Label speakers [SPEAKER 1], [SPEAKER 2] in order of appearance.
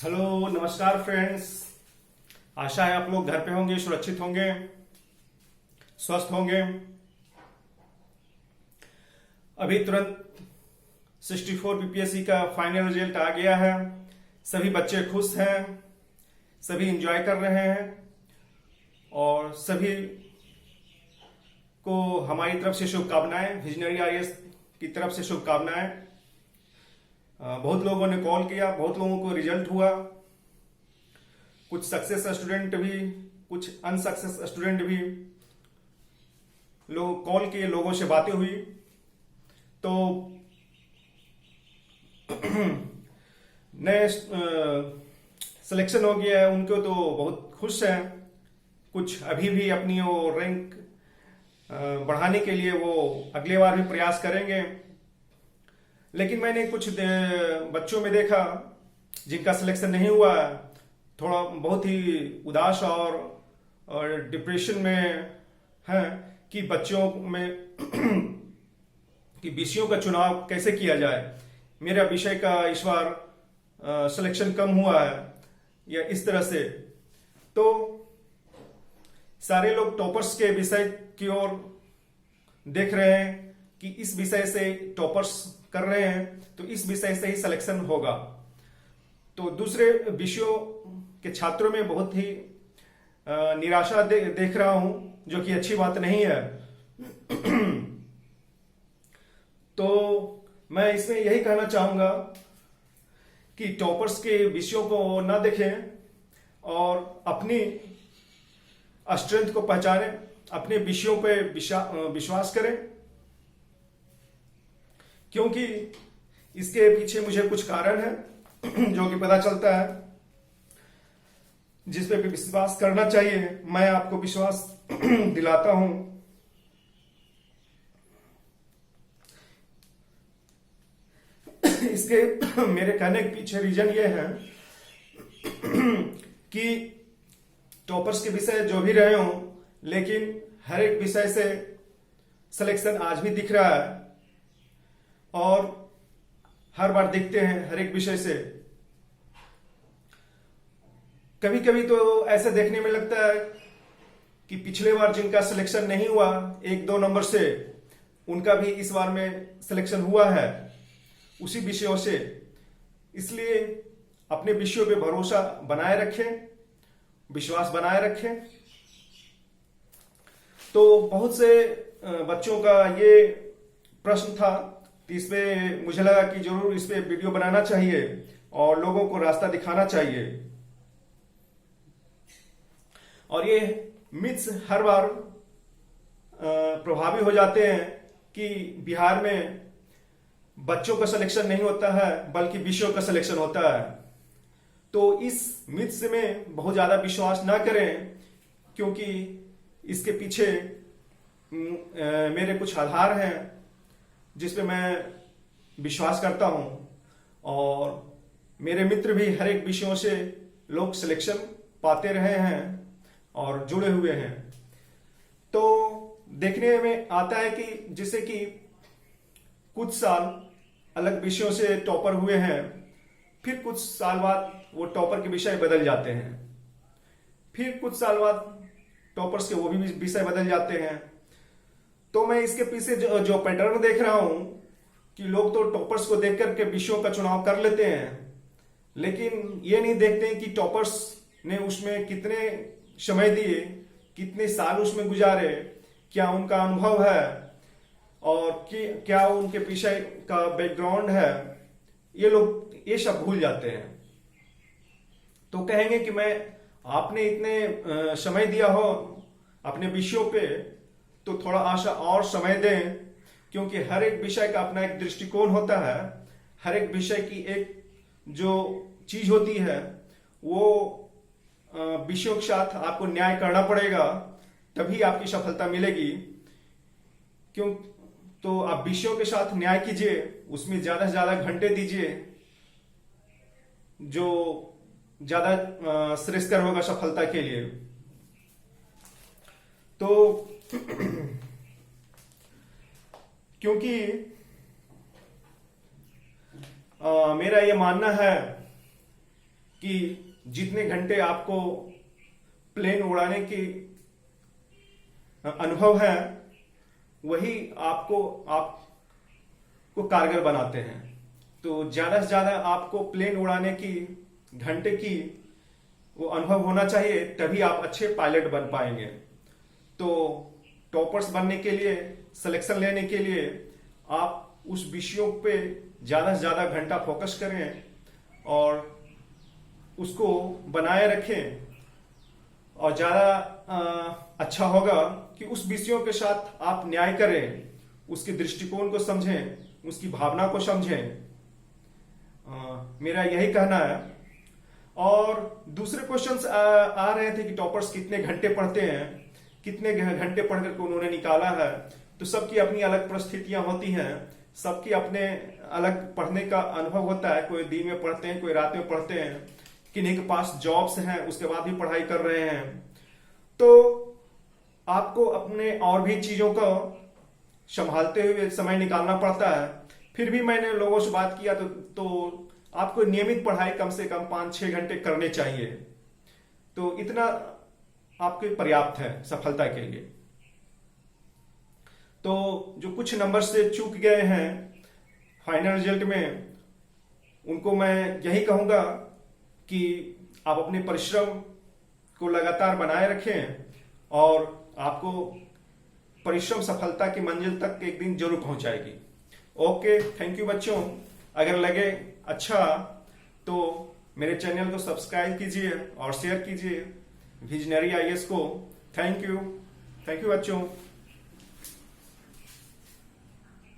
[SPEAKER 1] Hello नमस्कार friends. आशा है आप लोग घर पे होंगे, सुरक्षित होंगे, स्वस्थ होंगे। अभी तुरंत 64 पीपीएससी का फाइनल रिजल्ट आ गया है। सभी बच्चे खुश हैं, सभी एंजॉय कर रहे हैं और सभी को हमारी तरफ से शुभकामनाएं, विजनरी आईएएस की तरफ से शुभकामनाएं। बहुत लोगों ने कॉल किया, बहुत लोगों को रिजल्ट हुआ, कुछ सक्सेस स्टूडेंट भी, कुछ अनसक्सेस स्टूडेंट भी। लोग कॉल किए, लोगों से बातें हुई तो नए सिलेक्शन हो गया है उनको, तो बहुत खुश हैं। कुछ अभी भी अपनी वो रैंक बढ़ाने के लिए वो अगले बार भी प्रयास करेंगे। लेकिन मैंने कुछ बच्चों में देखा जिनका सिलेक्शन नहीं हुआ, थोड़ा बहुत ही उदास और डिप्रेशन में है कि बच्चों में कि विषयों का चुनाव कैसे किया जाए। मेरा विषय का इस बार सिलेक्शन कम हुआ है या इस तरह से, तो सारे लोग टॉपर्स के विषय की ओर देख रहे हैं कि इस विषय से टॉपर्स कर रहे हैं तो इस विषय से ही सिलेक्शन होगा। तो दूसरे विषयों के छात्रों में बहुत ही निराशा देख रहा हूं, जो कि अच्छी बात नहीं है। तो मैं इसमें यही कहना चाहूंगा कि टॉपर्स के विषयों को ना देखें और अपनी स्ट्रेंथ को पहचानें, अपने विषयों पे विश्वास करें, क्योंकि इसके पीछे मुझे कुछ कारण है जो कि पता चलता है, जिस पे भी विश्वास करना चाहिए। मैं आपको विश्वास दिलाता हूं। इसके मेरे कहने के पीछे रीजन ये है कि टॉपर्स के विषय जो भी रहे हों, लेकिन हर एक विषय से सिलेक्शन आज भी दिख रहा है और हर बार दिखते हैं हर एक विषय से। कभी कभी तो ऐसे देखने में लगता है कि पिछले बार जिनका सिलेक्शन नहीं हुआ 1-2 नंबर से, उनका भी इस बार में सिलेक्शन हुआ है उसी विषयों से। इसलिए अपने विषयों पे भरोसा बनाए रखें, विश्वास बनाए रखें। तो बहुत से बच्चों का ये प्रश्न था, तो इस पे मुझे लगा कि जरूर इस पे वीडियो बनाना चाहिए और लोगों को रास्ता दिखाना चाहिए। और ये मिथ्स हर बार प्रभावी हो जाते हैं कि बिहार में बच्चों का सिलेक्शन नहीं होता है बल्कि विषयों का सिलेक्शन होता है। तो इस मिथ्स में बहुत ज्यादा विश्वास ना करें, क्योंकि इसके पीछे मेरे कुछ आधार हैं जिस पे मैं विश्वास करता हूं, और मेरे मित्र भी हर एक विषयों से लोग सिलेक्शन पाते रहे हैं और जुड़े हुए हैं। तो देखने में आता है कि जैसे कि कुछ साल अलग विषयों से टॉपर हुए हैं, फिर कुछ साल बाद वो टॉपर के विषय बदल जाते हैं, फिर कुछ साल बाद टॉपर्स के वो भी विषय बदल जाते हैं। तो मैं इसके पीछे जो पैटर्न देख रहा हूं कि लोग तो टॉपर्स को देख करके विषयों का चुनाव कर लेते हैं, लेकिन ये नहीं देखते हैं कि टॉपर्स ने उसमें कितने समय दिए, कितने साल उसमें गुजारे, क्या उनका अनुभव है और क्या उनके पीछे का बैकग्राउंड है। ये लोग ये सब भूल जाते हैं। तो कहेंगे कि मैं आपने इतने समय दिया हो अपने विषयों पे, तो थोड़ा आशा और समय दें, क्योंकि हर एक विषय का अपना एक दृष्टिकोण होता है। हर एक विषय की एक जो चीज होती है वो विषयों के साथ आपको न्याय करना पड़ेगा, तभी आपकी सफलता मिलेगी। क्यों? तो आप विषयों के साथ न्याय कीजिए, उसमें ज्यादा से ज्यादा घंटे दीजिए, जो ज्यादा श्रेयस्कर होगा सफलता के लिए। तो क्योंकि मेरा ये मानना है कि जितने घंटे आपको प्लेन उड़ाने की अनुभव है वही आपको कारगर बनाते हैं। तो ज्यादा से ज्यादा आपको प्लेन उड़ाने की घंटे की वो अनुभव होना चाहिए, तभी आप अच्छे पायलट बन पाएंगे। तो टॉपर्स बनने के लिए, सिलेक्शन लेने के लिए आप उस विषयों पे ज्यादा से ज्यादा घंटा फोकस करें और उसको बनाए रखें। और ज्यादा अच्छा होगा कि उस विषयों के साथ आप न्याय करें, उसके दृष्टिकोण को समझें, उसकी भावना को समझें। मेरा यही कहना है। और दूसरे क्वेश्चंस आ रहे थे कि टॉपर्स कितने घंटे पढ़ते हैं, कितने घंटे पढ़ करके उन्होंने निकाला है। तो सबकी अपनी अलग परिस्थितियां होती हैं, सबकी अपने अलग पढ़ने का अनुभव होता है। कोई दिन में पढ़ते हैं, कोई रात में पढ़ते हैं, किन्हीं के पास जॉब्स हैं उसके बाद भी पढ़ाई कर रहे हैं। तो आपको अपने और भी चीजों को संभालते हुए समय निकालना पड़ता है। फिर भी मैंने लोगों से बात किया तो आपको नियमित पढ़ाई कम से कम 5-6 घंटे करने चाहिए। तो इतना आपके पर्याप्त है सफलता के लिए। तो जो कुछ नंबर से चूक गए हैं फाइनल रिजल्ट में, उनको मैं यही कहूंगा कि आप अपने परिश्रम को लगातार बनाए रखें और आपको परिश्रम सफलता की मंजिल तक एक दिन जरूर पहुंचाएगी। ओके, थैंक यू बच्चों। अगर लगे अच्छा तो मेरे चैनल को सब्सक्राइब कीजिए और शेयर कीजिए विजनरी आईएएस को। थैंक यू बच्चों।